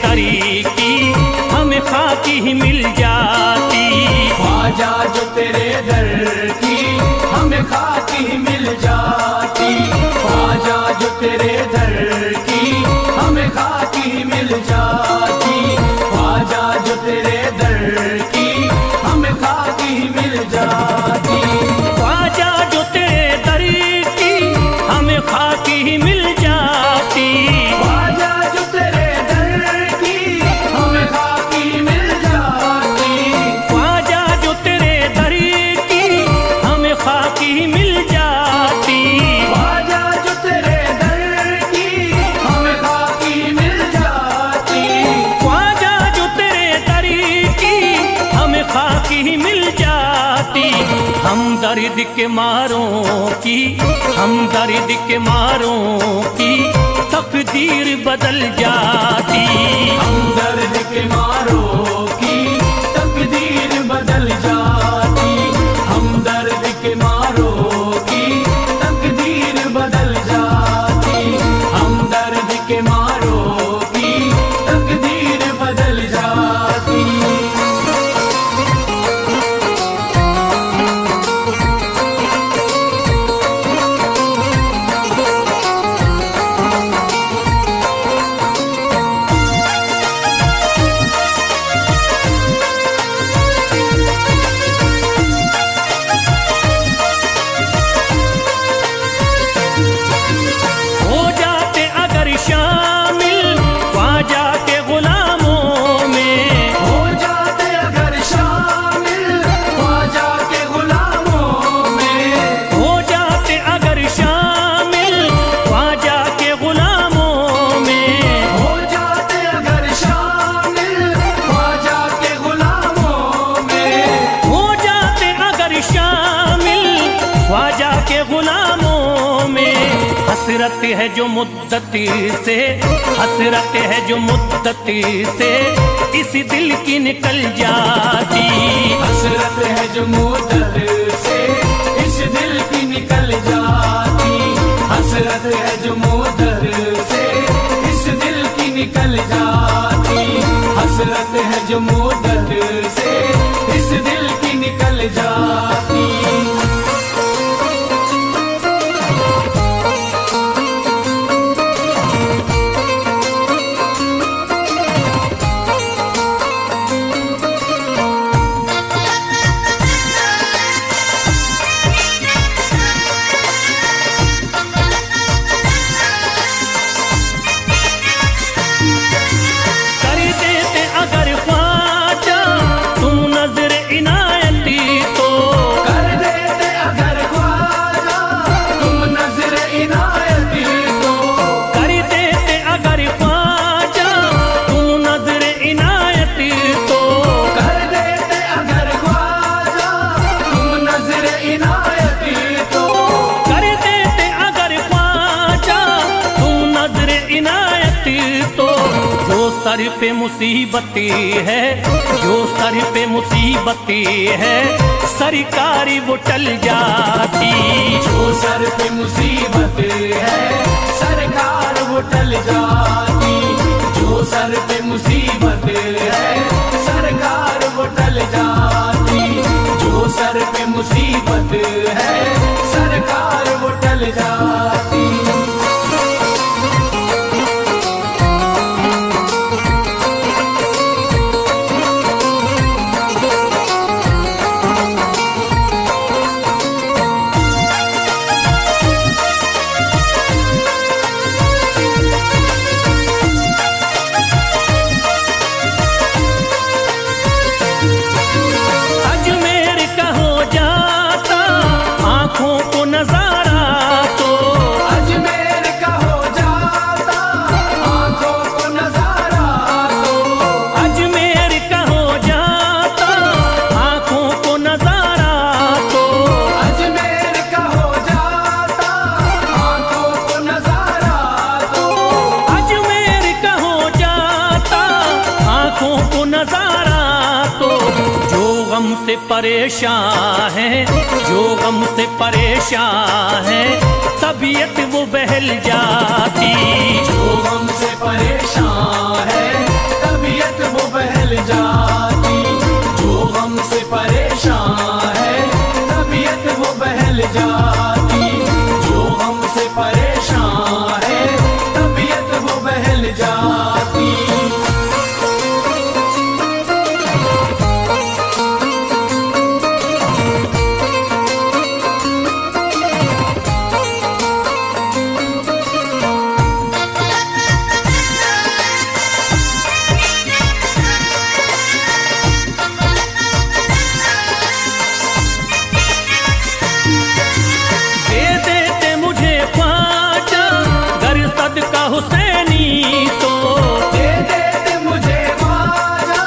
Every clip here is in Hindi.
तरीकी हमें खाकी ही मिल जाती। ख्वाजा जो तेरे दर की हमें खाकी ही मिल जाती। ख्वाजा जो तेरे दर की हमें खाकी ही मिल जाती। ख्वाजा जो तेरे दर की हमें खाकी ही मिल जाती। ख्वाजा जो तेरे दर की हमें खाकी ही मिल जाती। ख्वाजा जो तेरे दर की हमें खाकी मिल जाती। ख्वाजा जो तेरे दर की हमें खाकी ही मिल जाती। ख्वाजा जो तेरे दर की हमें खाकी मिल जाती। ख्वाजा जो तेरे दर की हमें खाकी ही मिल जाती। हम दर्द के मारों की, हम दर्द के मारों की तकदीर बदल जाती। हम दर्द के मारों की तकदीर बदल जाती। हम दर्द के मारों की तकदीर बदल जाती। हम दर्द के मारों की तकदीर बदल जाती। हो जाते अगर शामिल ख्वाजा के गुलामों में। हो जाते अगर शामिल ख्वाजा के गुलामों में। हो जाते अगर शामिल ख्वाजा के गुलामों में। हो जाते अगर शामिल ख्वाजा के गुलामों में। हो जाते अगर शामिल ख्वाजा के गुलामों में। हसरत है जो मुद्दती से, हसरत है जो मुद्दती से इस दिल की निकल जाती। हसरत है जो मुद्दत से इस दिल की निकल जाती। हसरत है जो मुद्दत से इस दिल की निकल जाती। हसरत है जो मुद्दत से इस दिल की निकल जाती। कर देते अगर ख्वाजा तुम नजर इनायती तो। कर देते अगर ख्वाजा तुम नजर इनायती तो। कर देते अगर ख्वाजा तुम नजर इनायती तो। कर देते अगर ख्वाजा तुम नजर इनायती तो। कर देते अगर ख्वाजा तुम नजर इनायती तो। जो सर पे मुसीबती है, जो सर पे मुसीबती है सरकारी वो टल जाती। जो सर पे मुसीबत है सरकार वो टल जाती। जो सर पे मुसीबत है सरकार वो टल जाती। जो सर पे मुसीबत है सरकार वो टल जाती। अजमेर का हो जाता आंखों को नजारा तो। अजमेर का हो जाता आंखों को नजारा तो। अजमेर का हो जाता आंखों को नजारा तो। अजमेर का हो जाता आंखों को नजारा तो। अजमेर का हो जाता आंखों को नजारा तो। जो गम से परेशान है, जो गम से परेशान है तबीयत वो बहल जाती। जो गम से परेशान है जाती। जो हमसे परेशान है तबीयत वो बहल जाती। जो हमसे परेशान है तबीयत वो बहल जाती। दे देते मुझे ख्वाजा गर सदका हुसैनी तो, दे देते मुझे ख्वाजा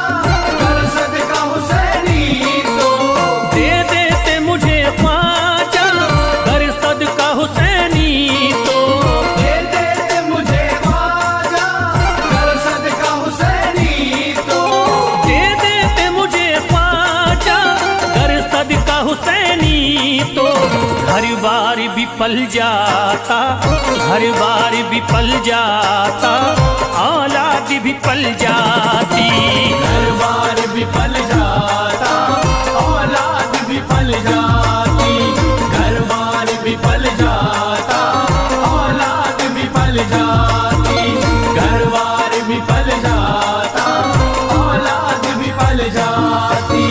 कर सदका हुसैनी तो। दे देते मुझे ख्वाजा गर सदका हुसैनी तो, दे देते मुझे ख्वाजा कर सदका हुसैनी तो। दे देते मुझे ख्वाजा गर सदका हुसैनी तो। घर बार भी पल जाता, घर बार भी पल जाता, औलाद भी पल जाती। घर बार भी पल जाता औलाद भी पल जाती। घर बार भी पल जाता औलाद भी पल जाती। घर बार भी पल जाता औलाद भी पल जाती।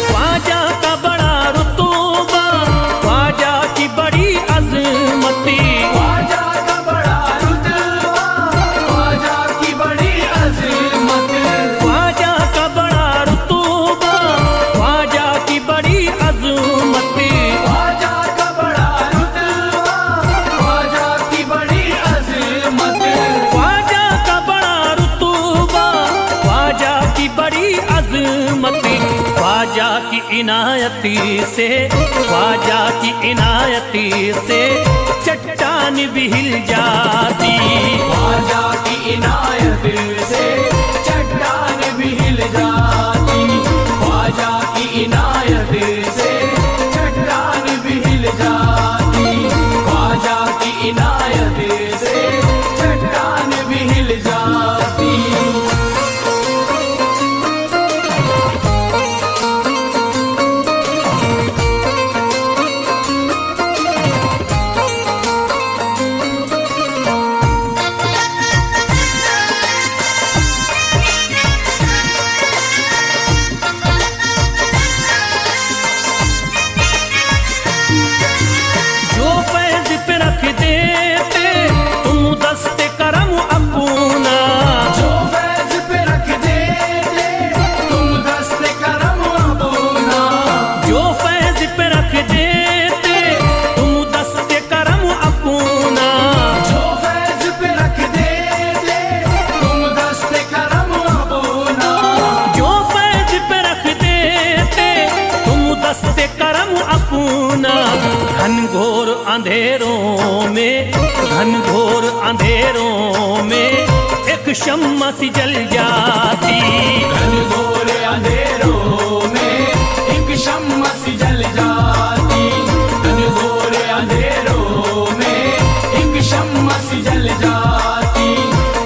ख्वाजा का बड़ा रुतबा, ख्वाजा की बड़ी अजमती, ख्वाजा का बड़ा रुतबा ख्वाजा की बड़ी अज़मत। ख्वाजा का बड़ा रुतबा, ख्वाजा की बड़ी अजमती, ख्वाजा का बड़ा रुतबा ख्वाजा की बड़ी अज़मत। ख्वाजा का बड़ा रुतबा, ख्वाजा की बड़ी अजमती। ख्वाजा की इनायती से, ख्वाजा की इनायती से चट्टान भी हिल जाती। ख्वाजा की इनायत से चट्टान भी हिल जाती। ख्वाजा की इनायत से चट्टान भी हिल जाती। ख्वाजा की इनायत से चट्टान भी हिल जाती। जो फैज पे रख देते तुम दस्ते करम अपना, जो फैज पे रख देते तुम दस्ते करम अपना। जो फैज पे रख देते तुम दस्ते करम अपना, जो फैज पे रख देते तुम दस्ते करम अपना। जो फैज पे रख देते तुम दस्ते करम अपना। घनघोर अंधेरों में, घनघोर अंधेरों में एक शम्मा सी जल जाती। घनघोर अंधेरों में एक शम्मा सी जल जाती। घनघोर अंधेरों में एक शम्मा सी जल जाती।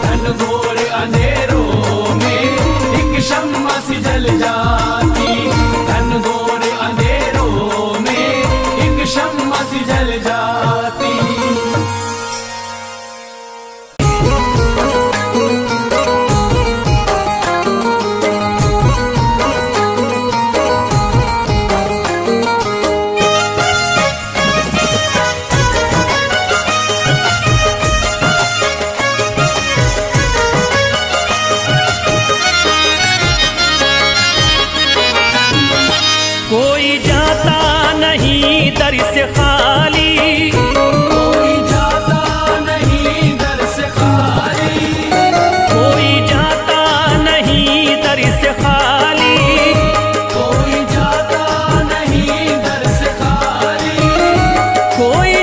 घनघोर अंधेरों में एक शम्मा सी जल जाती। घनघोर अंधेरों में एक शम्मा सी जल जाती। कोई जाता नहीं दर से खाली, कोई जाता नहीं दर से खाली। कोई जाता नहीं दर से खाली, कोई जाता नहीं दर से खाली। कोई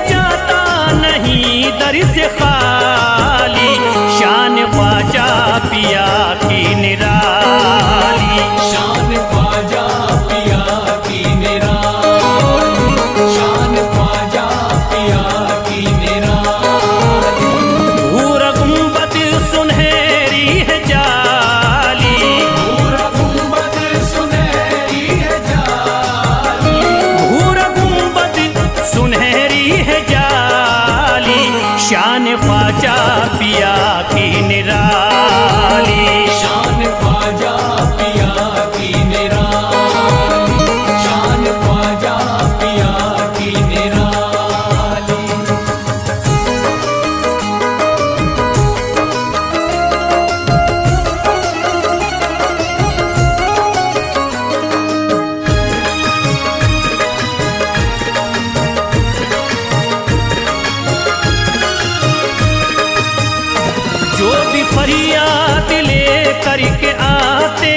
फरियाद ले करके आते,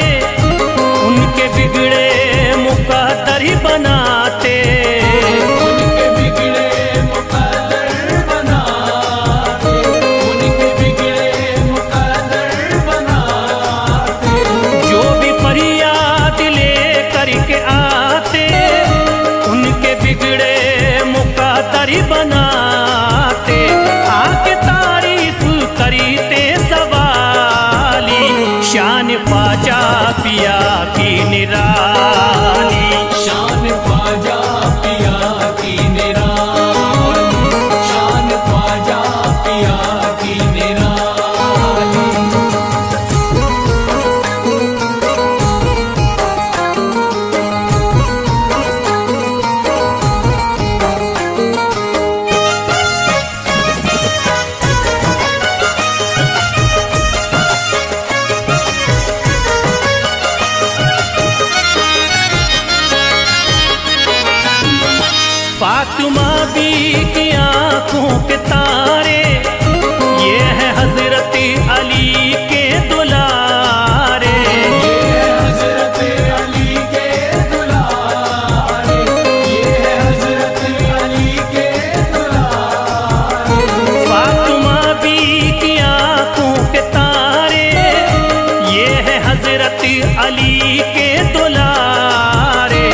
उनके बिगड़े मुकद्दर ही बनाते। उनके बिगड़े मुकद्दर बनाते, उनके बिगड़े मुकद्दर बनाते। जो भी फरियाद ले करके आते, उनके बिगड़े मुकद्दर ही बनाते। आके तारीफ करते सवाली, शान ख्वाजा पिया की निराली। शान ख्वाजा पिया की निराली, शान ख्वाजा पिया की निराली। फातिमा बी की आंखों के तारे, ये है हजरत अली के दुलारे। ये है हजरत अली के दुलारे, ये है हजरत अली के दुलारे। फातिमा बी की आंखों के तारे, ये है हजरत अली के दुलारे।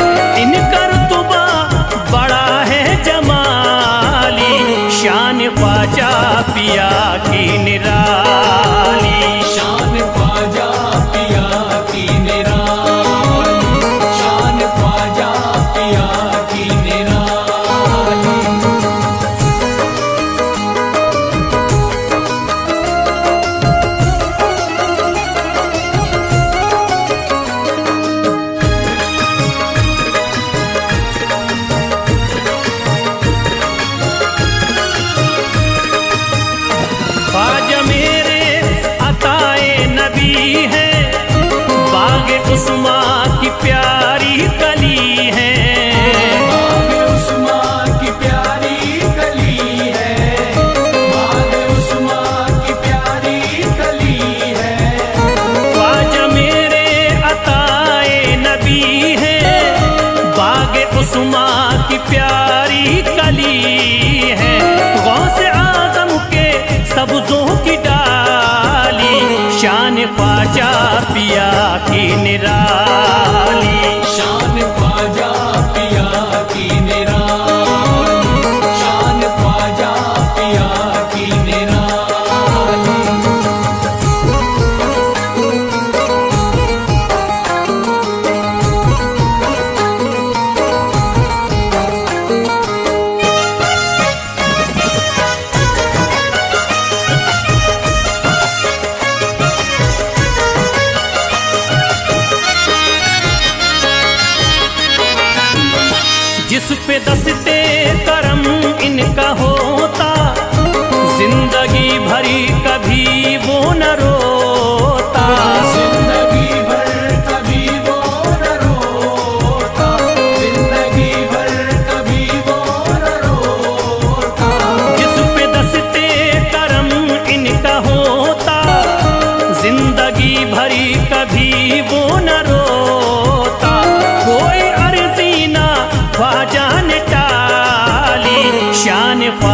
इनका रुतबा बड़ा है जमाली, शान ख्वाजा पिया की निराली। शान ख्वाजा पिया की निराली, शान ख्वाजा पिया की निराली। ख्वाजा मेरे अताए नबी है, बागे उस्मा की प्यारी कली है। बाग उस्मा की प्यारी कली है, बाग उस्मा की प्यारी कली है। ख्वाजा मेरे अताए नबी है, बागे उस्मा की प्यारी कली है। गौसे आजम के सब्जों की डाली, शान ख्वाजा पिया की निराली। शान ख्वाजा पिया की निराली, शान ख्वाजा पिया की निराली। जिस पे दस्ते करम इनका होता, जिंदगी भरी कभी वो न रोता। जिंदगी भर कभी वो न रोता, जिंदगी भर कभी वो न रोता। जिस पे दस्ते करम इनका होता, जिंदगी भरी कभी वो न रोता। कोई अर्जी ना ख्वाजा ने टाली, शान ख्वाजा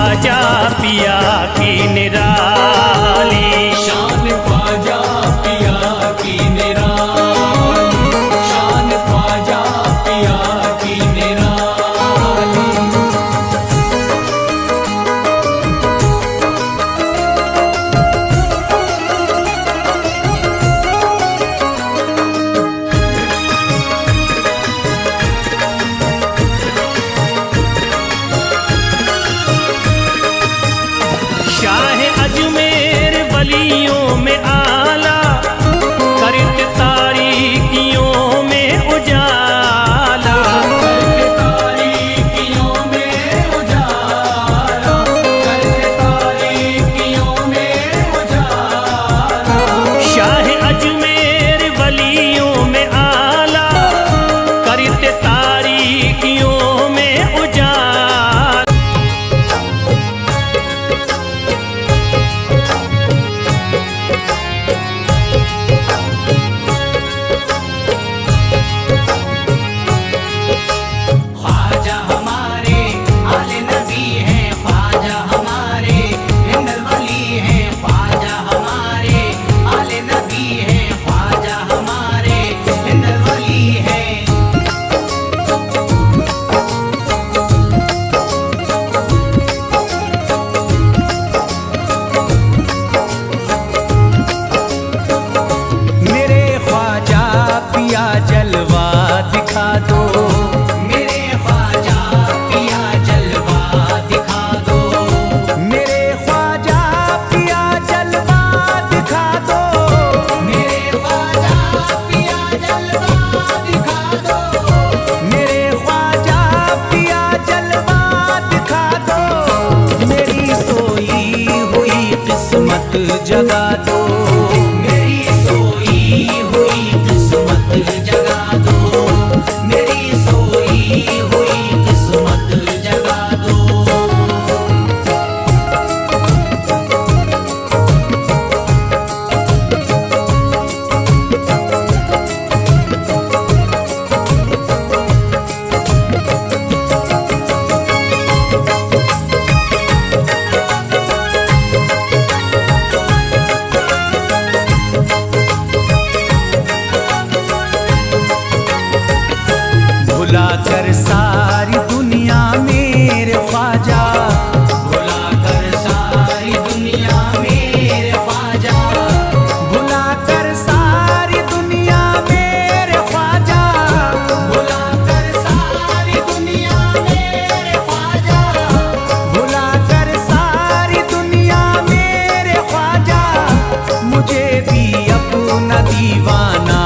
भी अपना दीवाना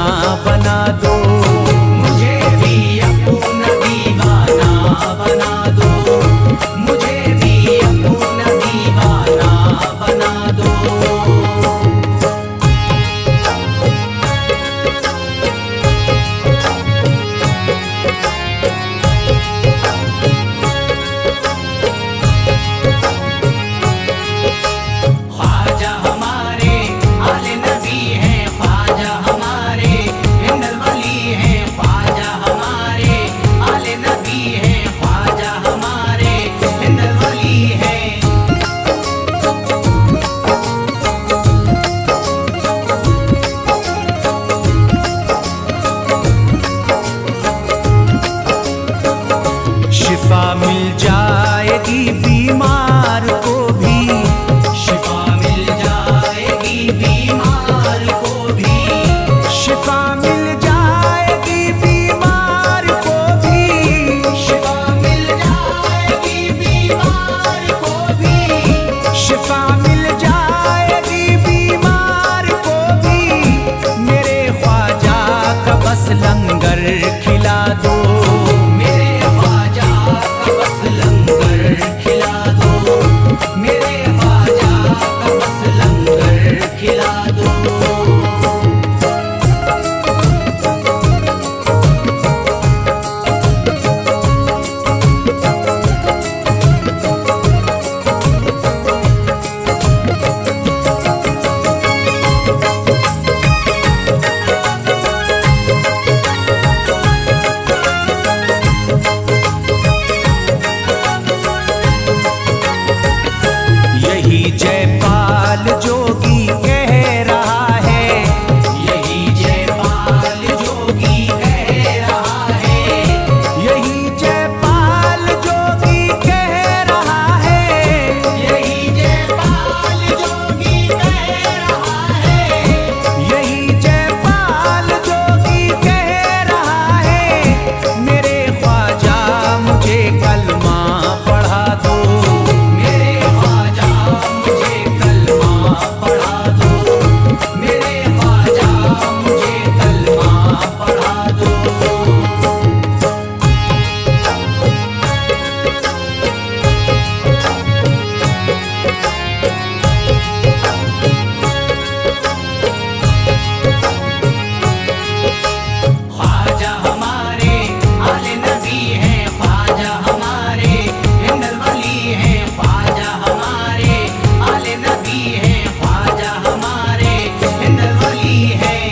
बना दो, मुझे भी अपना दीवाना बना दो, मुझे भी अपना दीवाना बना दो। ख्वाजा हमारे आले नबी हैं, ख्वाजा हमारे हिंदल वली हैं, ख्वाजा हमारे आले नबी हैं, ख्वाजा हमारे हिंदल वली हैं। शिफा मिल जाएगी बीमार को भी, शिफा मिल जाएगी बीमार को भी, शिफा मिल जाएगी बीमार को भी, शिफा मिल जाएगी बीमार को भी, शिफा मिल जाएगी बीमार को भी। मेरे ख्वाजा का बस लंगर खिला दो, मेरे ख्वाजा का बस लंगर खिला दो, मेरे ख्वाजा का बस लंगर खिला दो। यही जयपाल जोगी कह रहा है, यही जयपाल जोगी कह रहा है, यही जयपाल जोगी कह रहा है, यही जयपाल जोगी कह रहा है, यही जयपाल जोगी कह रहा है। मेरे ख्वाजा मुझे कलमा पढ़ा दो, मेरे ख्वाजा मुझे कलमा पढ़ा दो, मेरे ख्वाजा मुझे कलमा पढ़ा दो। ख्वाजा हमारे आले नबी हैं, ख्वाजा हमारे हिंदल वली हैं, ख्वाजा हमारे आले नबी हैं, ख्वाजा हमारे हिंदल वली हैं।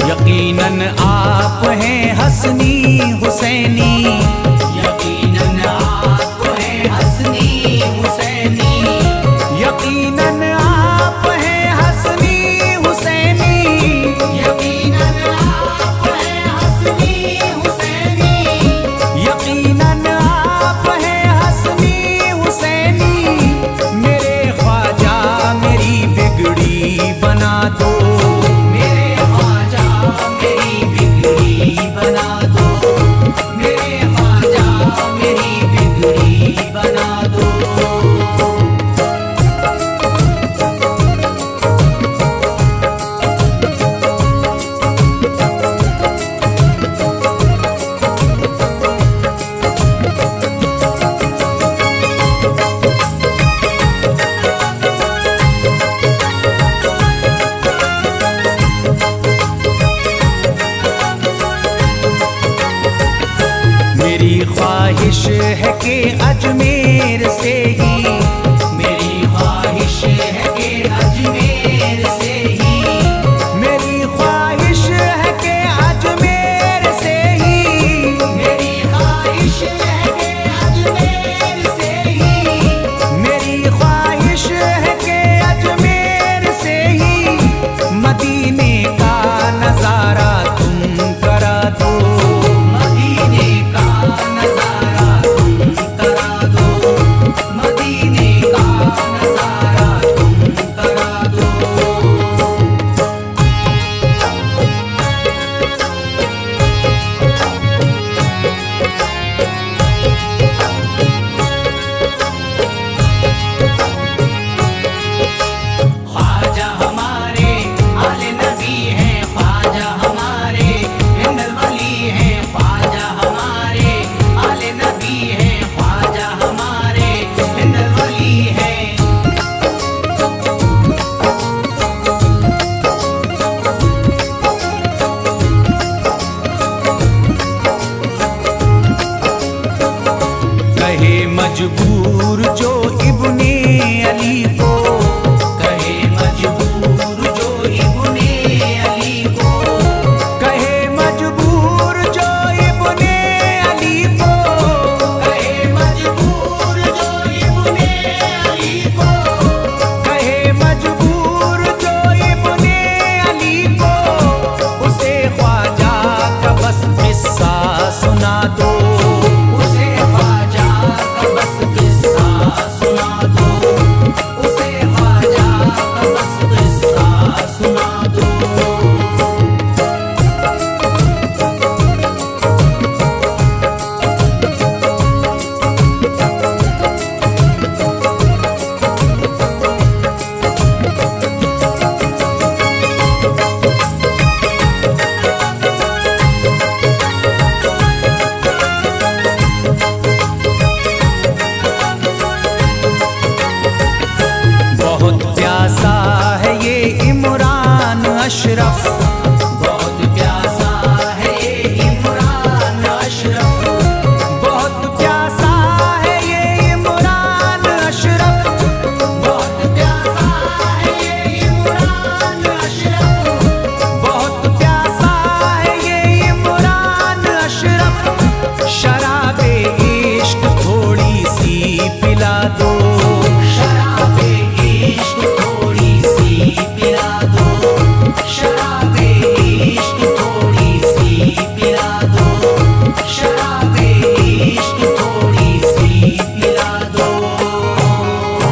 यकीनन आप हैं हसनी हुसैनी, यकीनन आप हैं हसनी हुसैनी, यकीनन आप हैं हसनी हुसैनी, यकीनन आप हैं हसनी हुसैनी, यकीनन आप हैं हसनी हुसैनी। मेरे ख्वाजा मेरी बिगड़ी बना दो, मेरे ख्वाजा मेरी बिगड़ी बना दो, मेरे ख्वाजा मेरी बिगड़ी बना दो। मेरी ख्वाहिश है कि अजमेर से ही, मेरी ख्वाहिश है कि अजमेर से ही, मेरी ख्वाहिश है कि अजमेर से ही, मेरी ख्वाहिश है कि अजमेर से ही, मेरी ख्वाहिश है कि अजमेर से ही। मदीने का नजारा तुम करा दो, मदीने का नजारा तुम करा दो, मदीने मजबूर जो इब्ने अली को, कहे मजबूर जो इब्ने अली को, कहे मजबूर जो इब्ने अली को, कहे मजबूर जो इब्ने अली को, कहे मजबूर जो इब्ने अली को, उसे ख्वाजा का बस किस्सा सुना दो, उसे ख्वाजा का बस किस्सा सुना दो, उसे ख्वाजा का बस किस्सा सुना दो। बहुत प्यासा है ये इमरान अशरफ,